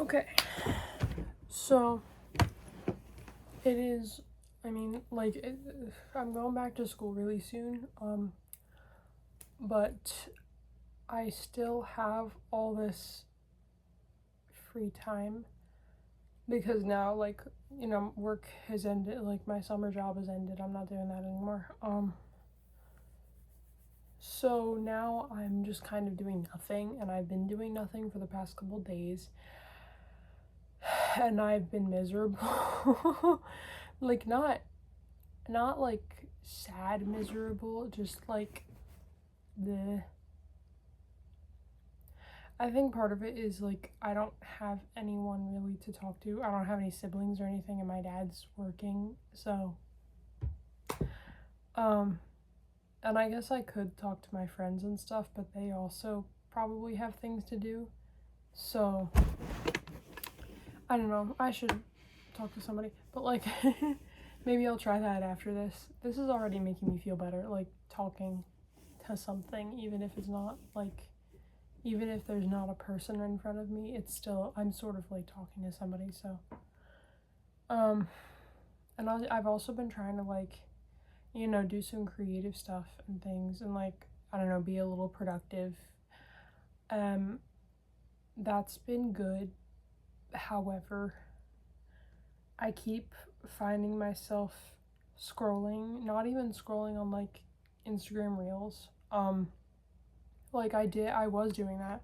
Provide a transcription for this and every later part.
Okay, so it is, I mean, like, I'm going back to school really soon, but I still have all this free time because now, like, work has ended, like, my summer job has ended, I'm not doing that anymore, so now I'm just kind of doing nothing, and I've been doing nothing for the past couple days, and I've been miserable. Like, not like sad miserable, just like the I think part of it is like I don't have anyone really to talk to. I don't have any siblings or anything, and my dad's working, so and I guess I could talk to my friends and stuff, but they also probably have things to do. So I don't know. I should talk to somebody, but like maybe I'll try that after this. This is already making me feel better, like talking to something, even if it's not like, even if there's not a person in front of me, it's still, I'm sort of like talking to somebody. So and I've also been trying to like, do some creative stuff and things, and like, I don't know, be a little productive. That's been good. However, I keep finding myself scrolling, not even scrolling on like Instagram Reels. Like I was doing that,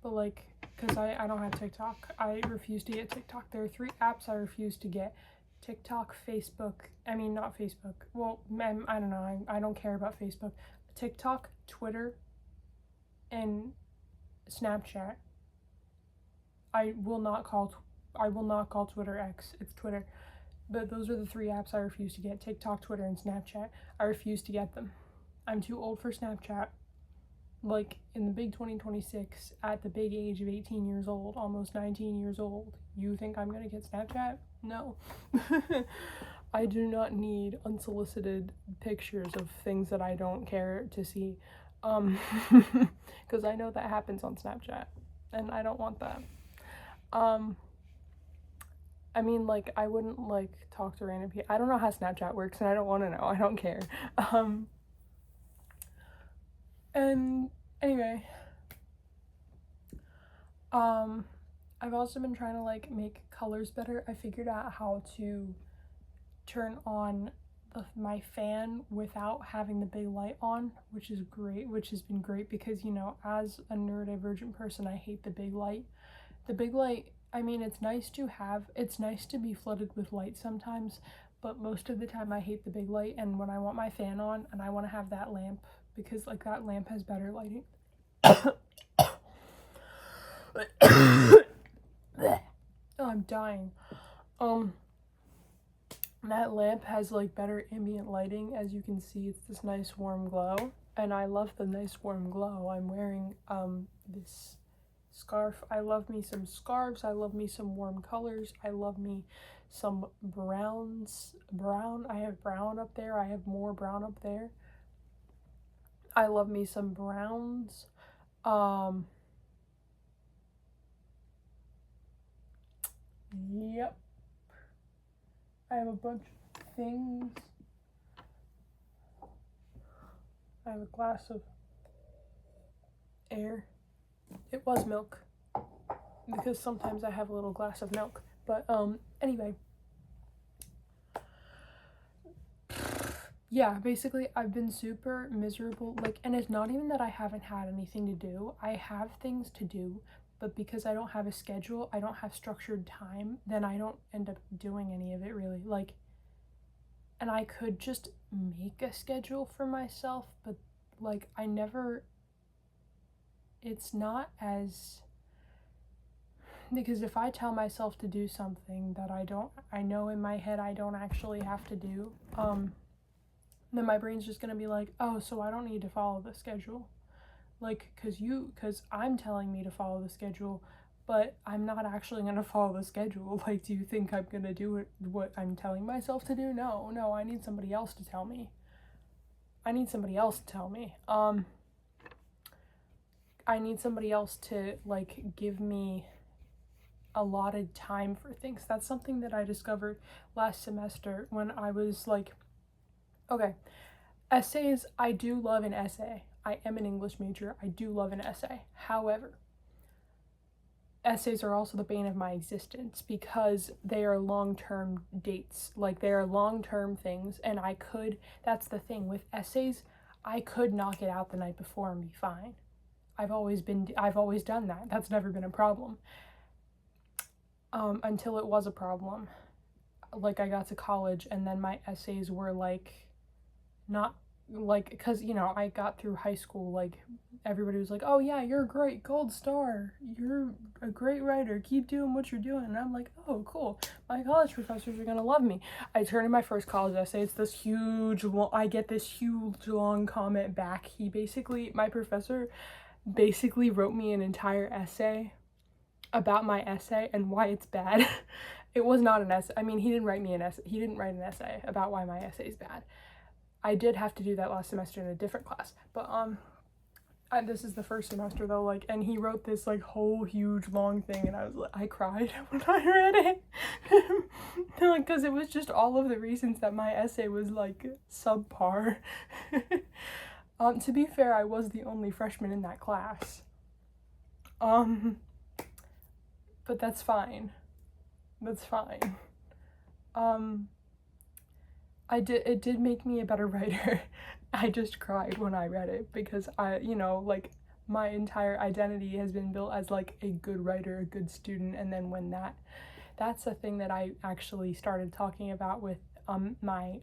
but like, because I don't have TikTok. I refuse to get TikTok. There are 3 apps I refuse to get: TikTok, Facebook. I mean, not Facebook. Well, I don't know. I don't care about Facebook. TikTok, Twitter, and Snapchat. I will not call. I will not call Twitter X. It's Twitter. But those are the 3 apps I refuse to get: TikTok, Twitter, and Snapchat. I refuse to get them. I'm too old for Snapchat. Like, in the big 2026, at the big age of 18 years old, almost 19 years old, you think I'm gonna get Snapchat? No. I do not need unsolicited pictures of things that I don't care to see, because I know that happens on Snapchat, and I don't want that. I mean, like, I wouldn't, like, talk to random people. I don't know how Snapchat works, and I don't want to know. I don't care. And anyway, I've also been trying to like make colors better. I figured out how to turn on my fan without having the big light on, which is great, which has been great because, as a neurodivergent person, I hate the big light. The big light, I mean, it's nice to be flooded with light sometimes, but most of the time I hate the big light. And when I want my fan on and I want to have that lamp, because like that lamp has better lighting. Oh, I'm dying. That lamp has like better ambient lighting. As you can see, it's this nice warm glow, and I love the nice warm glow. I'm wearing this scarf. I love me some scarves. I love me some warm colors. I love me some browns. I have brown up there. I have more brown up there. I love me some browns. Yep. I have a bunch of things. I have a glass of air. It was milk, because sometimes I have a little glass of milk. But anyway. Yeah, basically I've been super miserable, like, and it's not even that I haven't had anything to do. I have things to do, but because I don't have a schedule, I don't have structured time, then I don't end up doing any of it really. Like, and I could just make a schedule for myself, but like it's not as, because if I tell myself to do something that I know in my head I don't actually have to do, then my brain's just gonna be like, oh, so I don't need to follow the schedule. Like, because I'm telling me to follow the schedule, but I'm not actually gonna follow the schedule. Like, do you think I'm gonna do what I'm telling myself to do? No, I need somebody else to tell me. I need somebody else to, like, give me allotted time for things. That's something that I discovered last semester when I was like, okay, essays, I do love an essay. I am an English major. I do love an essay. However, essays are also the bane of my existence because they are long-term dates. Like, they are long-term things, and that's the thing with essays, I could knock it out the night before and be fine. I've always done that. That's never been a problem. Until it was a problem. Like, I got to college and then my essays were like not like, because I got through high school, like everybody was like, oh yeah, you're great, gold star, you're a great writer, keep doing what you're doing. And I'm like, oh cool, my college professors are gonna love me. I turn in my first college essay, it's this huge I get this huge long comment back. My professor basically wrote me an entire essay about my essay and why it's bad. It was not an essay. I mean, he didn't write an essay about why my essay is bad. I did have to do that last semester in a different class, but this is the first semester though, like, and he wrote this like whole huge long thing, and I cried when I read it. Like, because it was just all of the reasons that my essay was like subpar. To be fair, I was the only freshman in that class. But that's fine. That's fine. It did make me a better writer. I just cried when I read it because like, my entire identity has been built as like a good writer, a good student, and then when that's a thing that I actually started talking about with my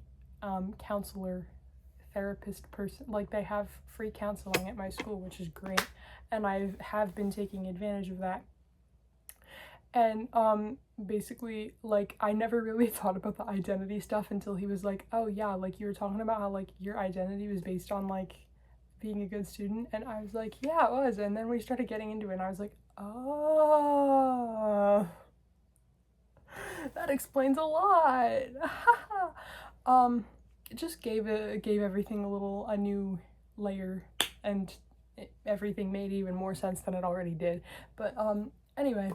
counselor therapist person. Like, they have free counseling at my school, which is great, and I have been taking advantage of that. And basically, like, I never really thought about the identity stuff until he was like, oh yeah, like, you were talking about how like your identity was based on like being a good student. And I was like, yeah, it was. And then we started getting into it and I was like, oh, that explains a lot. It just gave everything a new layer, and everything made even more sense than it already did. But anyway,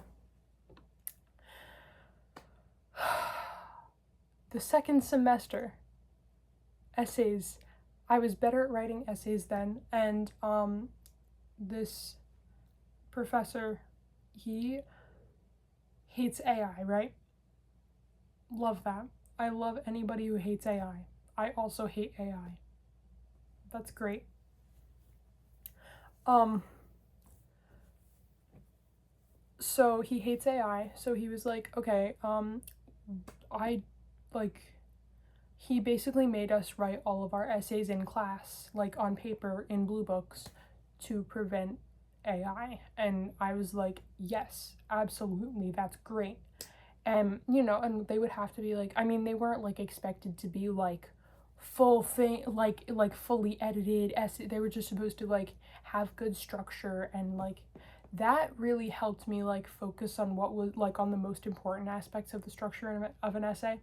the second semester, essays, I was better at writing essays then, and this professor, he hates AI, right? Love that. I love anybody who hates AI. I also hate AI. That's great. So he hates AI, so he was like, okay, he basically made us write all of our essays in class, like on paper in blue books, to prevent AI. And I was like, yes, absolutely, that's great. And and they would have to be like, I mean, they weren't like expected to be like full thing, like fully edited essay. They were just supposed to like have good structure, and like that really helped me like focus on what was like on the most important aspects of the structure of an essay,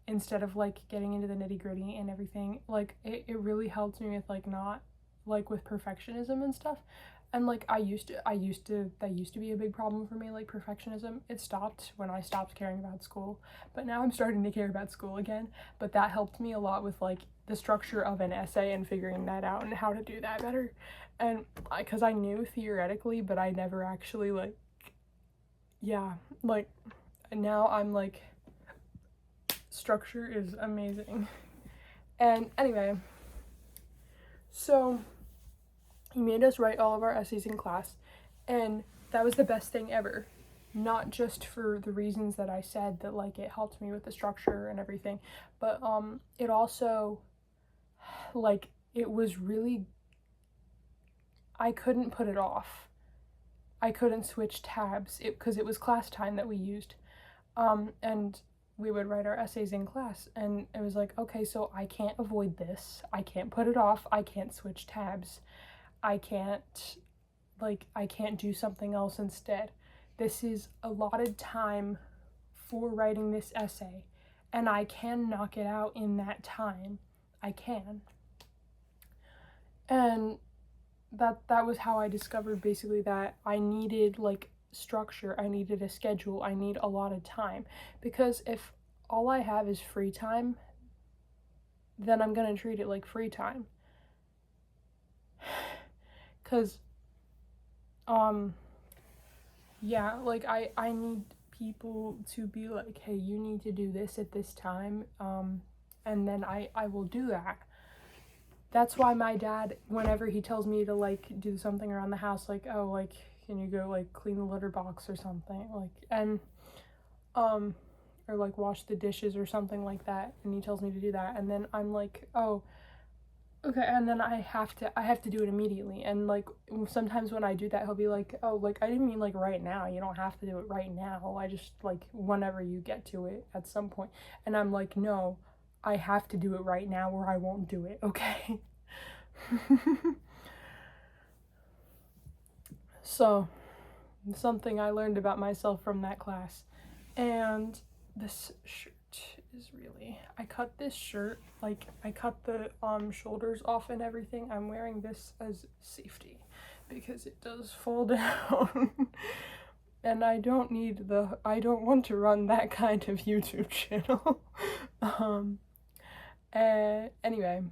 instead of like getting into the nitty-gritty and everything. Like it really helped me with like not like with perfectionism and stuff. And like that used to be a big problem for me, like perfectionism. It stopped when I stopped caring about school, but now I'm starting to care about school again. But that helped me a lot with like the structure of an essay and figuring that out and how to do that better. And because I knew theoretically, but I never actually like, yeah, like now I'm like, structure is amazing. And anyway, so he made us write all of our essays in class, and that was the best thing ever. Not just for the reasons that I said, that like it helped me with the structure and everything, but it also, like, it was really, I couldn't put it off. I couldn't switch tabs because it was class time that we used. And we would write our essays in class, and it was like, okay, so I can't avoid this. I can't put it off. I can't switch tabs. I can't do something else instead. This is allotted time for writing this essay, and I can knock it out in that time. I can. And that was how I discovered basically that I needed like structure, I needed a schedule, I need a lot of time. Because if all I have is free time, then I'm gonna treat it like free time. Because, yeah, like, I need people to be like, hey, you need to do this at this time, and then I will do that. That's why my dad, whenever he tells me to, like, do something around the house, like, oh, like, can you go, like, clean the litter box or something, like, and, or, like, wash the dishes or something like that, and he tells me to do that, and then I'm like, oh, okay, and then I have to do it immediately, and, like, sometimes when I do that, he'll be like, oh, like, I didn't mean, like, right now, you don't have to do it right now, I just, like, whenever you get to it at some point, and I'm like, no, I have to do it right now or I won't do it, okay? So, something I learned about myself from that class. And this shirt is really, I cut this shirt, like, I cut the shoulders off and everything. I'm wearing this as safety because it does fall down. And I don't want to run that kind of YouTube channel. Anyway.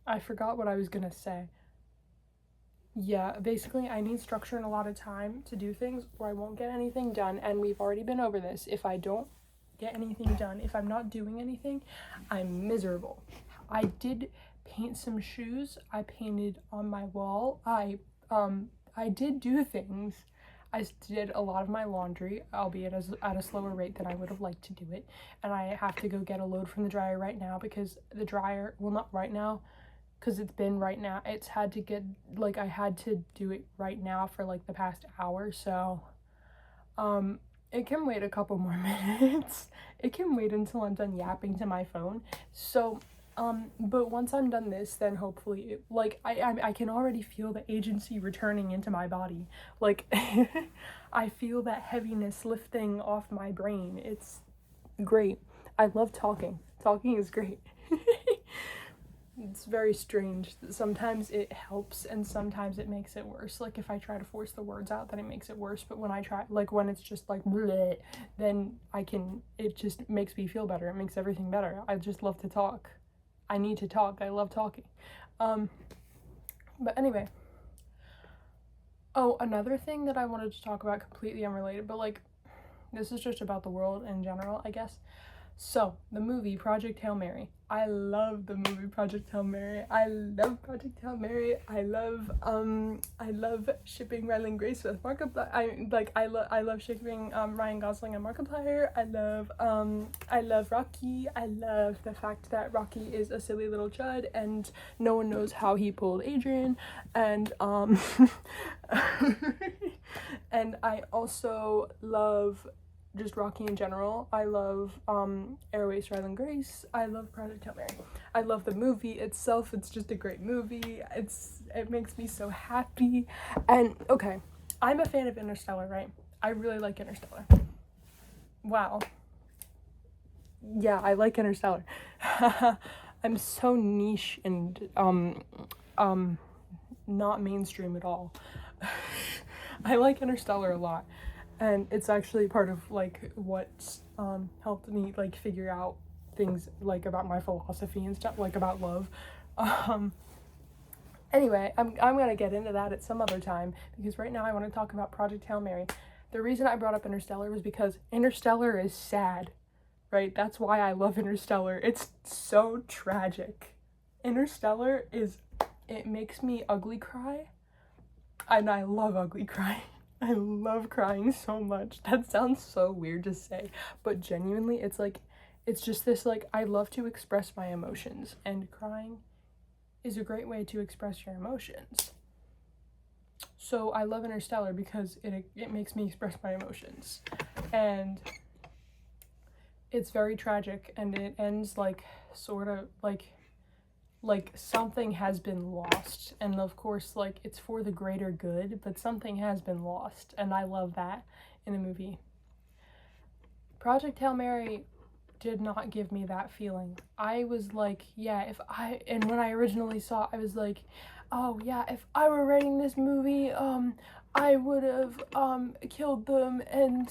I forgot what I was gonna say. Yeah, basically, I need structure and a lot of time to do things or I won't get anything done. And we've already been over this. If I don't get anything done, if I'm not doing anything, I'm miserable. I did paint some shoes. I painted on my wall. I did do things. I did a lot of my laundry, albeit at a slower rate than I would have liked to do it. And I have to go get a load from the dryer right now because the dryer, well, not right now, because it's been right now, it's had to get, like, I had to do it right now for, like, the past hour, so, it can wait a couple more minutes. It can wait until I'm done yapping to my phone, so, but once I'm done this, then hopefully, like, I can already feel the agency returning into my body, like, I feel that heaviness lifting off my brain. It's great. I love talking. Talking is great. It's very strange. Sometimes it helps and sometimes it makes it worse. Like, if I try to force the words out, then it makes it worse. But when I try, like, when it's just like bleh, then it just makes me feel better. It makes everything better. I just love to talk. I need to talk. I love talking. But anyway. Oh, another thing that I wanted to talk about, completely unrelated, but, like, this is just about the world in general, I guess. So, the movie Project Hail Mary. I love the movie Project Hail Mary. I love Project Hail Mary. I love shipping Ryland Grace with Markiplier. I love shipping Ryan Gosling and Markiplier. I love Rocky. I love the fact that Rocky is a silly little chud and no one knows how he pulled Adrian. And and I also love just Rocky in general. I love Airways Ryland Grace. I love Project Hail Mary. I love the movie itself. It's just a great movie. It makes me so happy. And okay, I'm a fan of Interstellar, right? I really like Interstellar. Wow. Yeah, I like Interstellar. I'm so niche and not mainstream at all. I like Interstellar a lot. And it's actually part of, like, what helped me, like, figure out things, like, about my philosophy and stuff, like, about love. Anyway, I'm gonna get into that at some other time, because right now I want to talk about Project Hail Mary. The reason I brought up Interstellar was because Interstellar is sad, right? That's why I love Interstellar. It's so tragic. Interstellar it makes me ugly cry, and I love ugly crying. I love crying so much. That sounds so weird to say, but genuinely, it's just this, like, I love to express my emotions, and crying is a great way to express your emotions. So I love Interstellar because it makes me express my emotions, and it's very tragic, and it ends, like, sort of, like something has been lost, and of course, like, it's for the greater good, but something has been lost, and I love that in a movie. Project Hail Mary did not give me that feeling. I was like, yeah, and when I originally saw it, I was like, oh yeah, if I were writing this movie, I would have killed them, and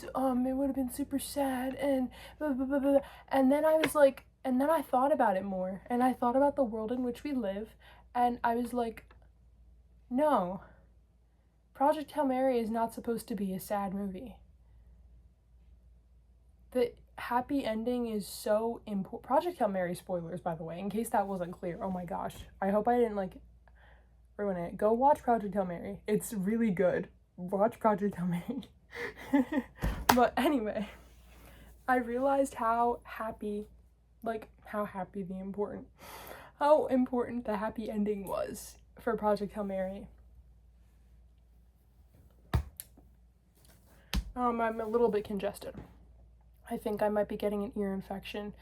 it would have been super sad, and blah, blah, blah, blah. And then I was like, and then I thought about it more, and I thought about the world in which we live, and I was like, no, Project Hail Mary is not supposed to be a sad movie. The happy ending is so important. Project Hail Mary spoilers, by the way, in case that wasn't clear. Oh my gosh. I hope I didn't, like, ruin it. Go watch Project Hail Mary. It's really good. Watch Project Hail Mary. But anyway, I realized how important the happy ending was for Project Hail Mary. I'm a little bit congested. I think I might be getting an ear infection.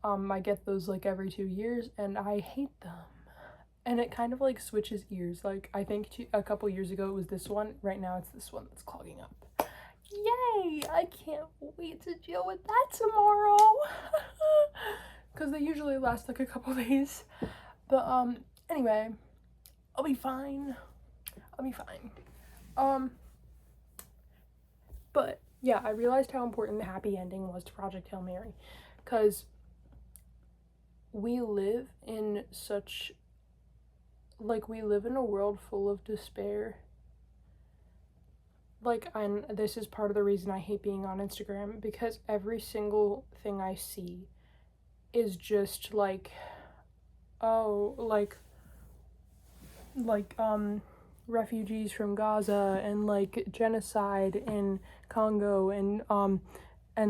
I get those like every 2 years, and I hate them. And it kind of like switches ears. Like, I think a couple years ago it was this one. Right now it's this one that's clogging up. Yay! I can't wait to deal with that tomorrow. Because they usually last like a couple days. But anyway, I'll be fine. But yeah, I realized how important the happy ending was to Project Hail Mary, because we live in a world full of despair. Like, and this is part of the reason I hate being on Instagram, because every single thing I see is just like, oh, like refugees from Gaza, and like genocide in Congo, and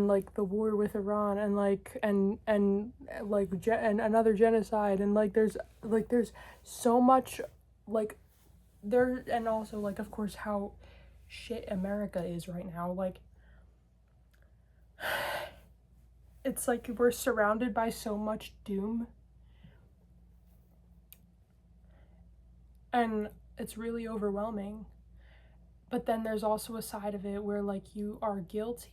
like the war with Iran, and another genocide, and like there's so much, like there, and also like of course how shit America is right now. Like, it's like we're surrounded by so much doom, and it's really overwhelming. But then there's also a side of it where like you are guilty.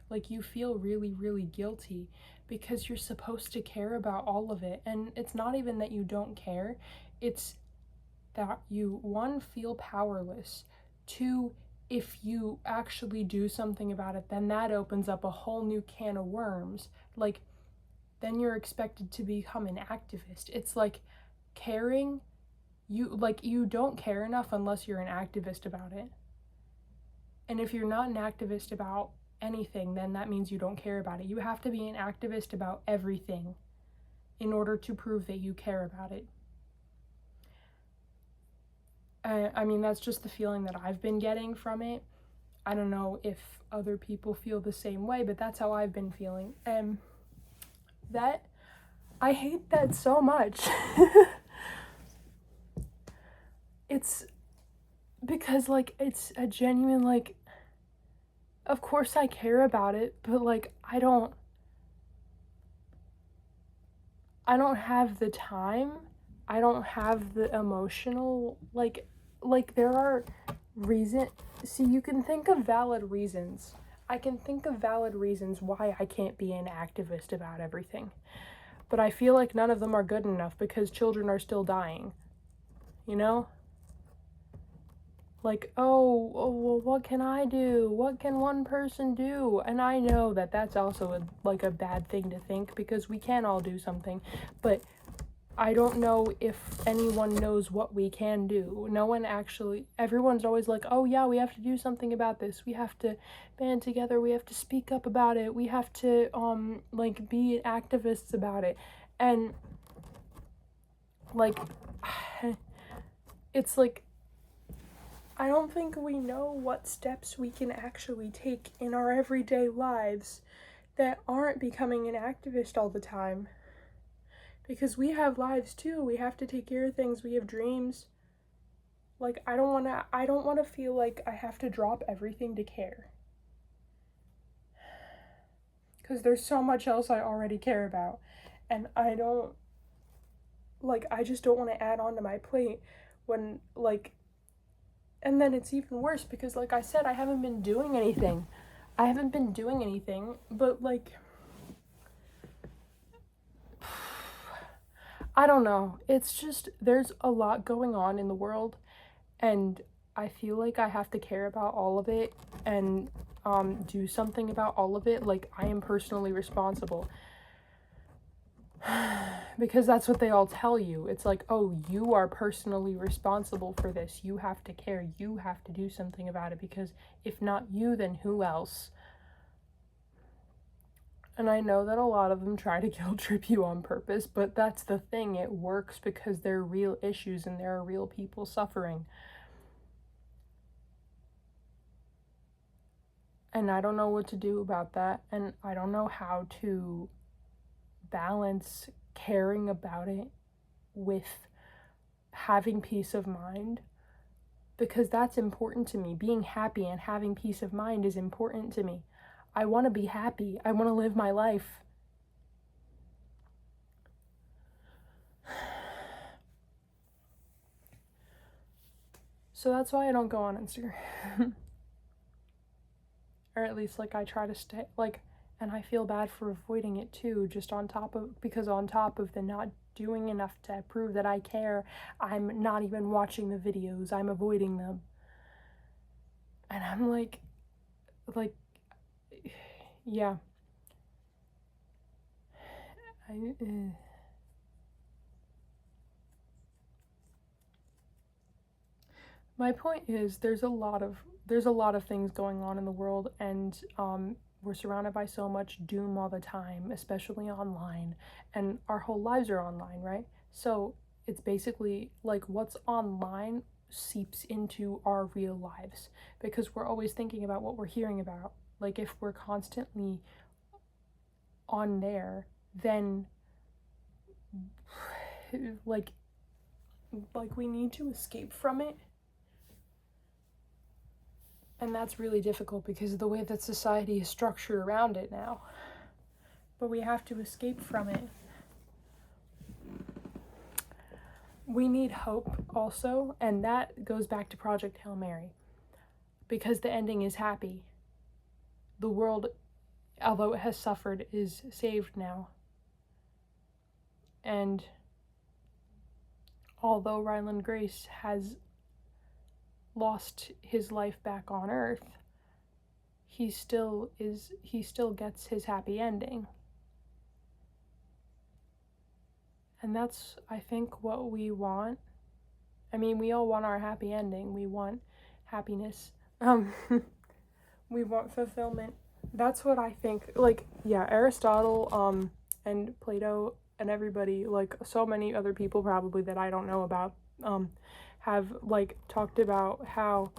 Like, you feel really, really guilty because you're supposed to care about all of it. And it's not even that you don't care. It's that you, one, feel powerless. Two, if you actually do something about it, then that opens up a whole new can of worms. Like, then you're expected to become an activist. It's like caring, you don't care enough unless you're an activist about it. And if you're not an activist about anything, then that means you don't care about it. You have to be an activist about everything in order to prove that you care about it. I mean, that's just the feeling that I've been getting from it. I don't know if other people feel the same way, but that's how I've been feeling. And that, I hate that so much. It's because, like, it's a genuine, like, of course I care about it, but like I don't have the time. I don't have the emotional, like there are see, you can think of valid reasons. I can think of valid reasons why I can't be an activist about everything. But I feel like none of them are good enough because children are still dying. You know? Like, oh, well, what can I do? What can one person do? And I know that that's also a bad thing to think, because we can all do something, but I don't know if anyone knows what we can do. No one actually, everyone's always like, oh yeah, we have to do something about this. We have to band together. We have to speak up about it. We have to, be activists about it. And, like, it's like, I don't think we know what steps we can actually take in our everyday lives that aren't becoming an activist all the time. Because we have lives too. We have to take care of things. We have dreams. Like, I don't want to feel like I have to drop everything to care. Because there's so much else I already care about. And I just don't want to add on to my plate when, like, and then it's even worse because, like I said, I haven't been doing anything. But, like, I don't know. It's just, there's a lot going on in the world, and I feel like I have to care about all of it and do something about all of it. Like, I am personally responsible. Because that's what they all tell you. It's like, oh, you are personally responsible for this. You have to care. You have to do something about it, because if not you, then who else? And I know that a lot of them try to guilt trip you on purpose, but that's the thing. It works because there are real issues and there are real people suffering. And I don't know what to do about that. And I don't know how to balance caring about it with having peace of mind, because that's important to me. Being happy and having peace of mind is important to me. I want to be happy. I want to live my life. So that's why I don't go on Instagram. Or at least, like, I try to stay, like, and I feel bad for avoiding it too, just on top of, because on top of the not doing enough to prove that I care, I'm not even watching the videos, I'm avoiding them. And I'm like, yeah. My point is, there's a lot of things going on in the world, and we're surrounded by so much doom all the time, especially online, and our whole lives are online, right? So it's basically like what's online seeps into our real lives, because we're always thinking about what we're hearing about. Like, if we're constantly on there, then like we need to escape from it. And that's really difficult because of the way that society is structured around it now. But we have to escape from it. We need hope also, and that goes back to Project Hail Mary, because the ending is happy. The world, although it has suffered, is saved now. And although Ryland Grace has lost his life back on Earth, he still gets his happy ending. And that's, I think, what we want. I mean, we all want our happy ending. We want happiness. We want fulfillment. That's what I think. Like, yeah, Aristotle, and Plato and everybody, like so many other people probably that I don't know about, have like talked about how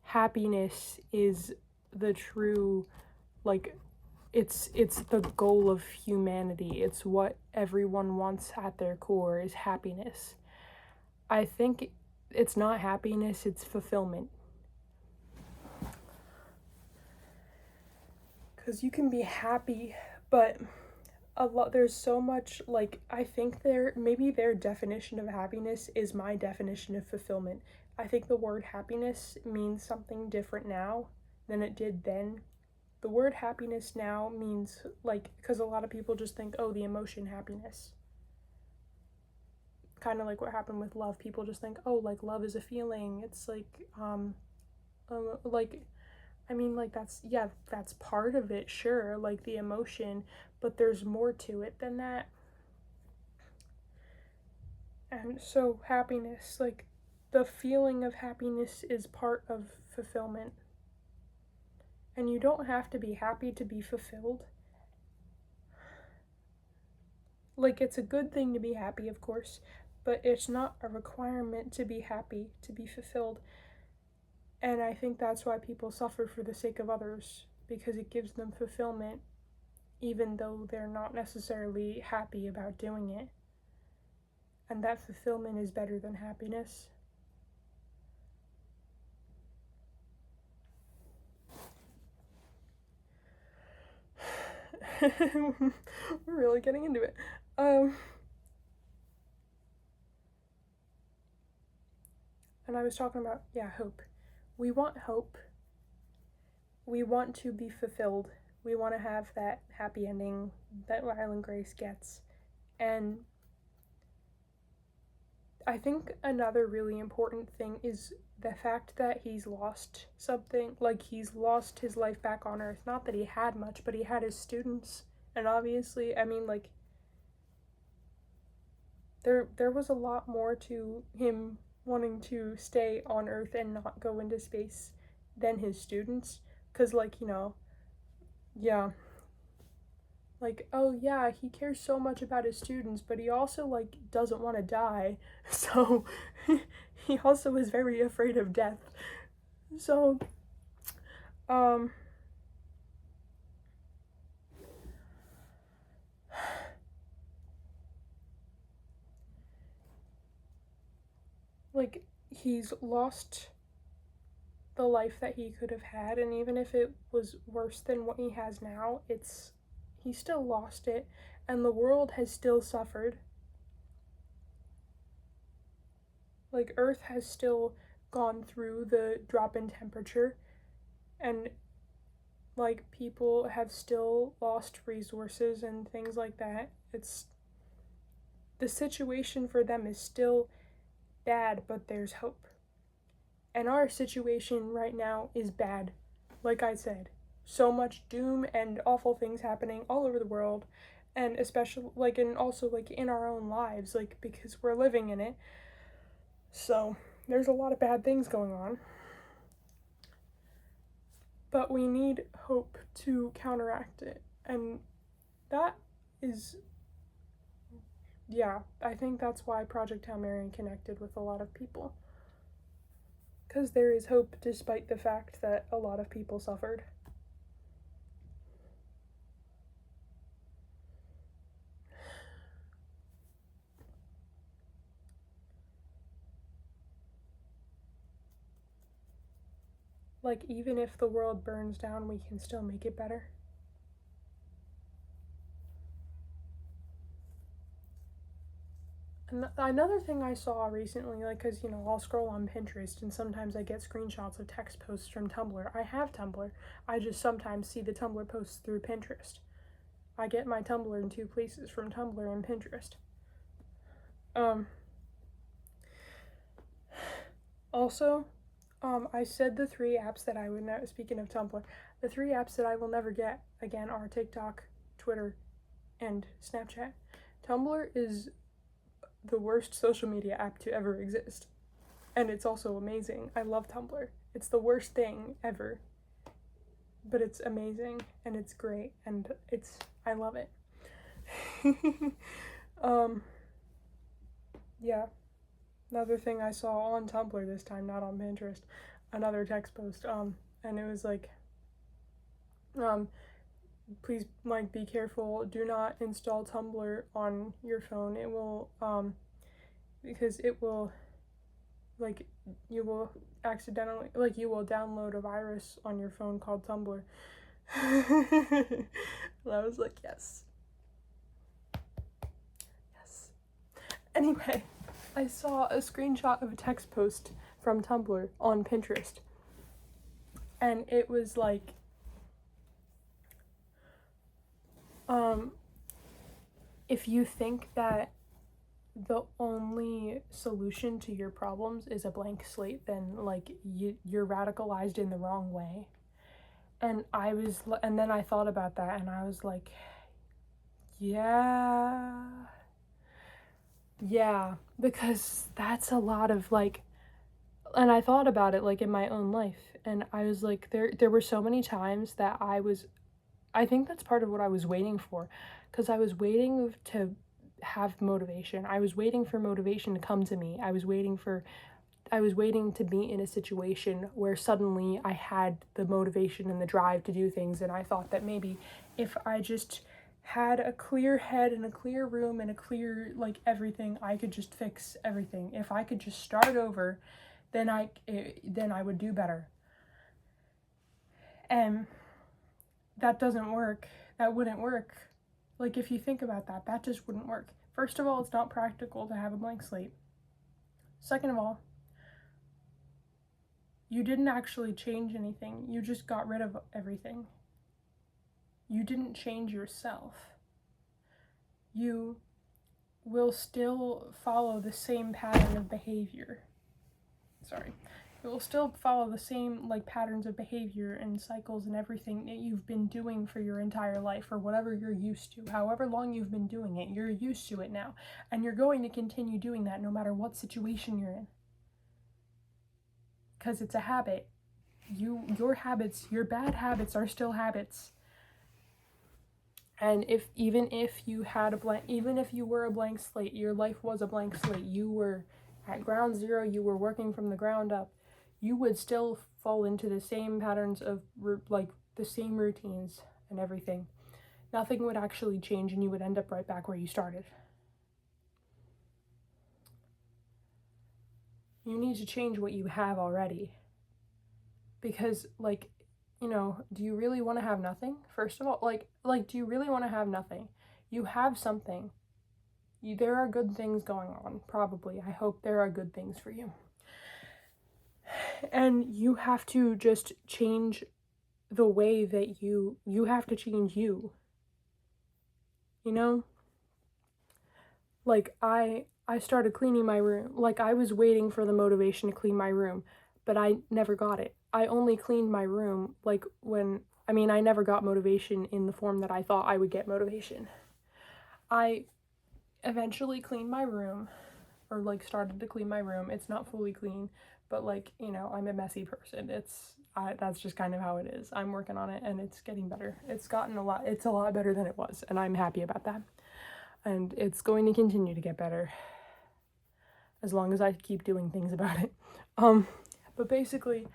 happiness is the true, like, it's the goal of humanity. It's what everyone wants at their core, is happiness. I think it's not happiness, it's fulfillment. Because you can be happy, but there's so much, like, I think maybe their definition of happiness is my definition of fulfillment. I think the word happiness means something different now than it did then. The word happiness now means, like, because a lot of people just think, oh, the emotion happiness. Kind of like what happened with love. People just think, oh, like, love is a feeling. It's like, like, I mean, like, that's part of it, sure, like the emotion, but there's more to it than that. And so happiness, like, the feeling of happiness is part of fulfillment. And you don't have to be happy to be fulfilled. Like, it's a good thing to be happy, of course, but it's not a requirement to be happy to be fulfilled. And I think that's why people suffer for the sake of others, because it gives them fulfillment, even though they're not necessarily happy about doing it. And that fulfillment is better than happiness. We're really getting into it. And I was talking about, hope. We want hope. We want to be fulfilled. We want to have that happy ending that Ryland Grace gets. And I think another really important thing is the fact that he's lost something, like he's lost his life back on Earth. Not that he had much, but he had his students. And obviously, I mean, like, there was a lot more to him wanting to stay on Earth and not go into space than his students. Because, like, yeah, like, oh yeah, he cares so much about his students, but he also, like, doesn't want to die. So he also is very afraid of death. So, um, like, he's lost the life that he could have had, and even if it was worse than what he has now, he still lost it, and the world has still suffered. Like, Earth has still gone through the drop in temperature, and like people have still lost resources and things like that. It's the situation for them is still bad, but there's hope. And our situation right now is bad. Like I said, so much doom and awful things happening all over the world, and especially like and also like in our own lives, like because we're living in it. So, there's a lot of bad things going on. But we need hope to counteract it. And that is, yeah, I think that's why Project Hail Mary connected with a lot of people. Because there is hope despite the fact that a lot of people suffered. Like, even if the world burns down, we can still make it better. And another thing I saw recently, like, because, I'll scroll on Pinterest and sometimes I get screenshots of text posts from Tumblr. I have Tumblr. I just sometimes see the Tumblr posts through Pinterest. I get my Tumblr in two places, from Tumblr and Pinterest. Also, I said the three apps that I would never, speaking of Tumblr, the three apps that I will never get again are TikTok, Twitter, and Snapchat. Tumblr is the worst social media app to ever exist. And it's also amazing. I love Tumblr. It's the worst thing ever. But it's amazing and it's great and I love it. Yeah. Another thing I saw on Tumblr this time, not on Pinterest, another text post, and it was like, please, like, be careful, do not install Tumblr on your phone. It will, because it will, like, you will accidentally, like, you will download a virus on your phone called Tumblr. And I was like, yes. Yes. Anyway, I saw a screenshot of a text post from Tumblr on Pinterest. And it was like, if you think that the only solution to your problems is a blank slate, then, like, you're radicalized in the wrong way. And then I thought about that and I was like, yeah, because that's a lot of, like, and I thought about it, like, in my own life, and I was like, there were so many times that I think that's part of what I was waiting for, because I was waiting to have motivation. I was waiting for motivation to come to me. I was waiting to be in a situation where suddenly I had the motivation and the drive to do things, and I thought that maybe if I just had a clear head and a clear room and a clear, like, everything, I could just fix everything. If I could just start over, then I would do better. And that doesn't work. That wouldn't work. Like, if you think about that, that just wouldn't work. First of all, it's not practical to have a blank slate. Second of all, you didn't actually change anything. You just got rid of everything. You didn't change yourself. You will still follow the same pattern of behavior. It will still follow the same like patterns of behavior and cycles and everything that you've been doing for your entire life, or whatever you're used to. However long you've been doing it, you're used to it now, and you're going to continue doing that no matter what situation you're in, because it's a habit. Your habits, your bad habits, are still habits. And even if you were a blank slate, your life was a blank slate, you were at ground zero, you were working from the ground up, you would still fall into the same patterns of like the same routines and everything. Nothing would actually change, and you would end up right back where you started. You need to change what you have already, because like, you know, do you really want to have nothing? First of all, like do you really want to have nothing? You have something. There are good things going on, probably. I hope there are good things for you. And you have to just change the way that you have to change you. You know? Like, I started cleaning my room. Like, I was waiting for the motivation to clean my room, but I never got it. I only cleaned my room, like, I never got motivation in the form that I thought I would get motivation. I eventually cleaned my room, or like started to clean my room. It's not fully clean, but like, you know, I'm a messy person. That's just kind of how it is. I'm working on it, and it's getting better. It's a lot better than it was, and I'm happy about that. And it's going to continue to get better as long as I keep doing things about it. But basically,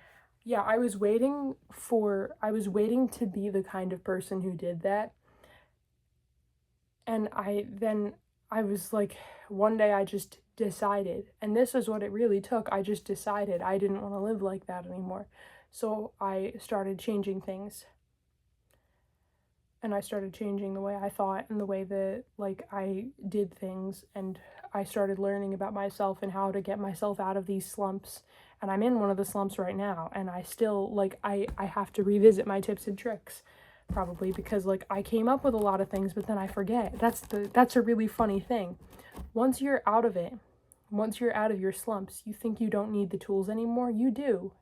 yeah, I was waiting to be the kind of person who did that. And I was like, one day I just decided, and this is what it really took. I just decided I didn't want to live like that anymore. So I started changing things. And I started changing the way I thought and the way that, like, I did things. And I started learning about myself and how to get myself out of these slumps. And I'm in one of the slumps right now. And I still, like, I have to revisit my tips and tricks. Probably because, like, I came up with a lot of things, but then I forget. That's a really funny thing. Once you're out of it, once you're out of your slumps, you think you don't need the tools anymore. You do.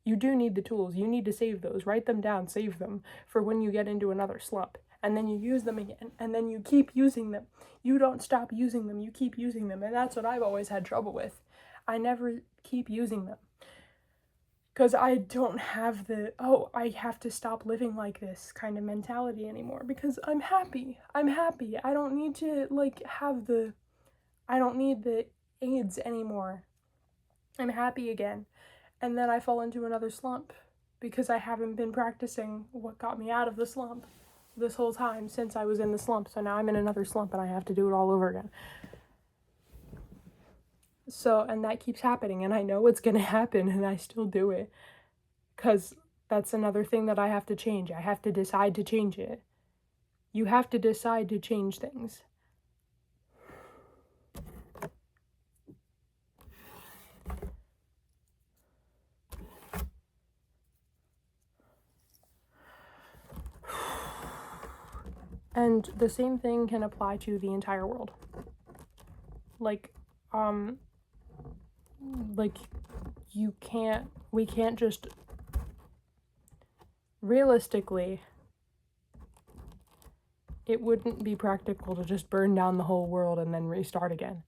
You do need the tools. You need to save those. Write them down, save them for when you get into another slump. And then you use them again, and then you keep using them. You don't stop using them, you keep using them. And that's what I've always had trouble with. I never keep using them. Because I don't have I have to stop living like this kind of mentality anymore. Because I'm happy. I'm happy. I don't need to, like, I don't need the AIDS anymore. I'm happy again. And then I fall into another slump. Because I haven't been practicing what got me out of the slump this whole time since I was in the slump. So now I'm in another slump and I have to do it all over again. So, and that keeps happening, and I know it's gonna happen, and I still do it. Because that's another thing that I have to change. I have to decide to change it. You have to decide to change things. And the same thing can apply to the entire world. Like, we can't just, realistically, it wouldn't be practical to just burn down the whole world and then restart again.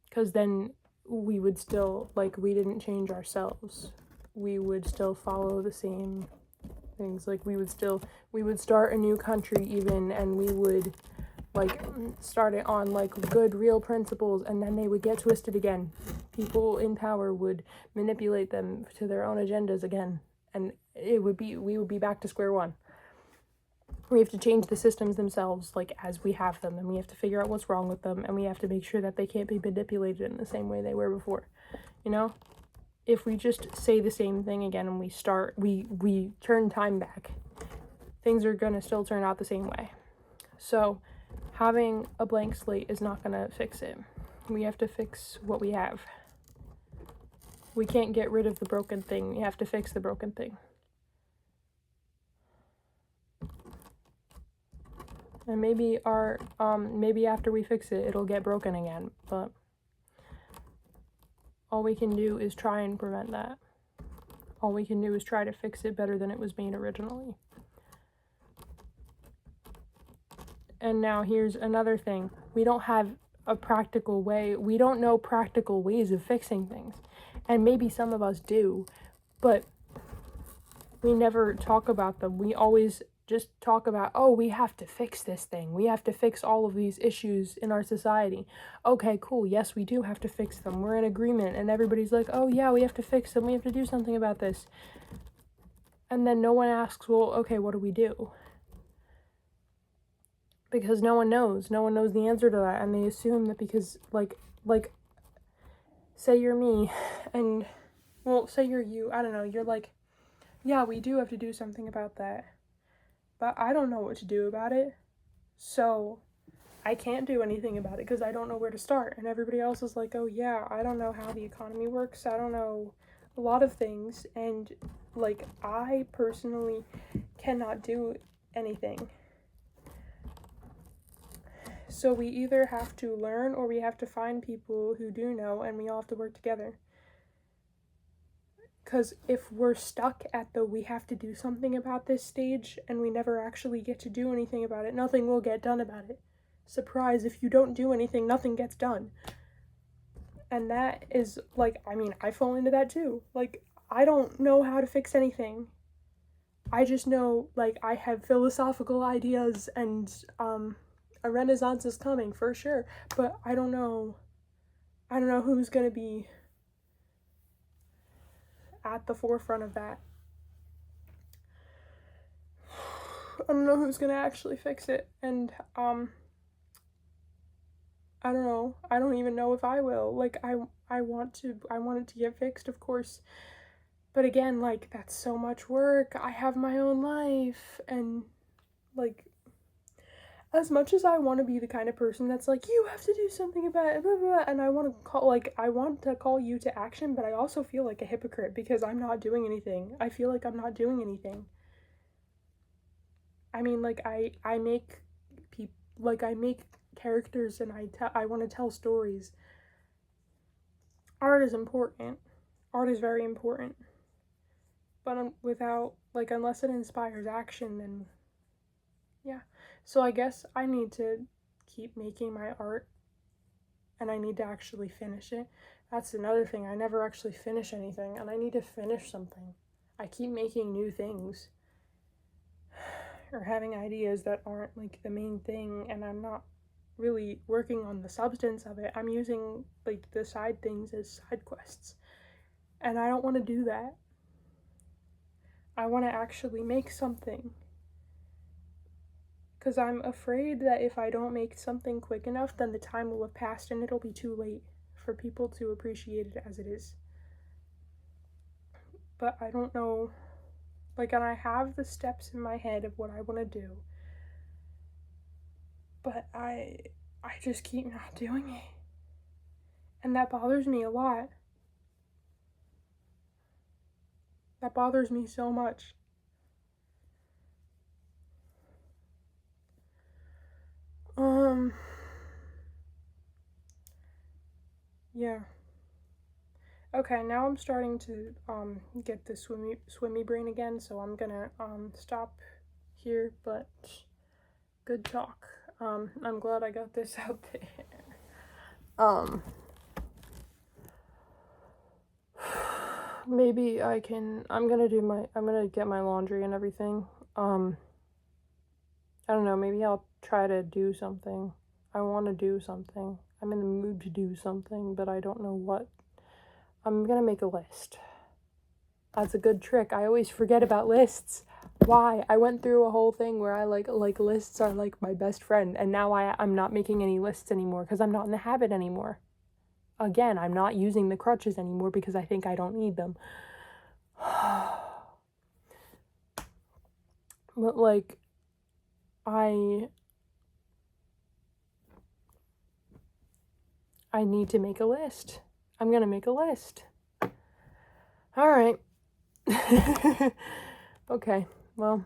Because then we would still, like, we didn't change ourselves. We would still follow the same things. Like, we would start a new country even, and we would, like, start it on, like, good, real principles, and then they would get twisted again. People in power would manipulate them to their own agendas again, and we would be back to square one. We have to change the systems themselves, like, as we have them, and we have to figure out what's wrong with them, and we have to make sure that they can't be manipulated in the same way they were before, you know? If we just say the same thing again and we turn time back, things are gonna still turn out the same way. So having a blank slate is not gonna fix it. We have to fix what we have. We can't get rid of the broken thing. We have to fix the broken thing. And maybe maybe after we fix it, it'll get broken again. But all we can do is try and prevent that. All we can do is try to fix it better than it was made originally. And now here's another thing. We don't have a practical way. We don't know practical ways of fixing things. And maybe some of us do, but we never talk about them. We always just talk about, oh, we have to fix this thing. We have to fix all of these issues in our society. Okay, cool. Yes, we do have to fix them. We're in agreement. And everybody's like, oh, yeah, we have to fix them. We have to do something about this. And then no one asks, well, okay, what do we do? Because no one knows. No one knows the answer to that. And they assume that because, like, say you're me and, well, say you're you. I don't know. You're like, yeah, we do have to do something about that. But I don't know what to do about it. So I can't do anything about it because I don't know where to start. And everybody else is like, oh, yeah, I don't know how the economy works. I don't know a lot of things. And, like, I personally cannot do anything. So we either have to learn or we have to find people who do know, and we all have to work together. Because if we're stuck at the we have to do something about this stage and we never actually get to do anything about it, nothing will get done about it. Surprise, if you don't do anything, nothing gets done. And that is, like, I mean, I fall into that too. Like, I don't know how to fix anything. I just know, like, I have philosophical ideas and, a renaissance is coming for sure, but I don't know who's gonna be at the forefront of that. I don't know who's gonna actually fix it, and I don't know. I don't even know if I will. Like, I want it to get fixed, of course, but again, like, that's so much work. I have my own life, and, like, as much as I want to be the kind of person that's like, you have to do something about it, blah, blah, blah, and I want to call you to action, but I also feel like a hypocrite because I'm not doing anything. I feel like I'm not doing anything. I mean, like, I make characters and I want to tell stories. Art is important. Art is very important. But without, like, unless it inspires action, then yeah. So I guess I need to keep making my art and I need to actually finish it. That's another thing. I never actually finish anything and I need to finish something. I keep making new things or having ideas that aren't, like, the main thing, and I'm not really working on the substance of it. I'm using, like, the side things as side quests. And I don't want to do that. I want to actually make something. Because I'm afraid that if I don't make something quick enough, then the time will have passed and it'll be too late for people to appreciate it as it is. But I don't know. Like, and I have the steps in my head of what I want to do. But I just keep not doing it. And that bothers me a lot. That bothers me so much. Yeah. Okay, now I'm starting to get the swimmy brain again, so I'm gonna stop here, but good talk. I'm glad I got this out there. Maybe I'm gonna get my laundry and everything. I don't know, maybe I'll try to do something. I want to do something. I'm in the mood to do something, but I don't know what. I'm gonna make a list. That's a good trick. I always forget about lists. Why? I went through a whole thing where I like lists are like my best friend, and now I'm not making any lists anymore because I'm not in the habit anymore. Again, I'm not using the crutches anymore because I think I don't need them. But, like, I need to make a list. I'm gonna make a list. All right. Okay, well,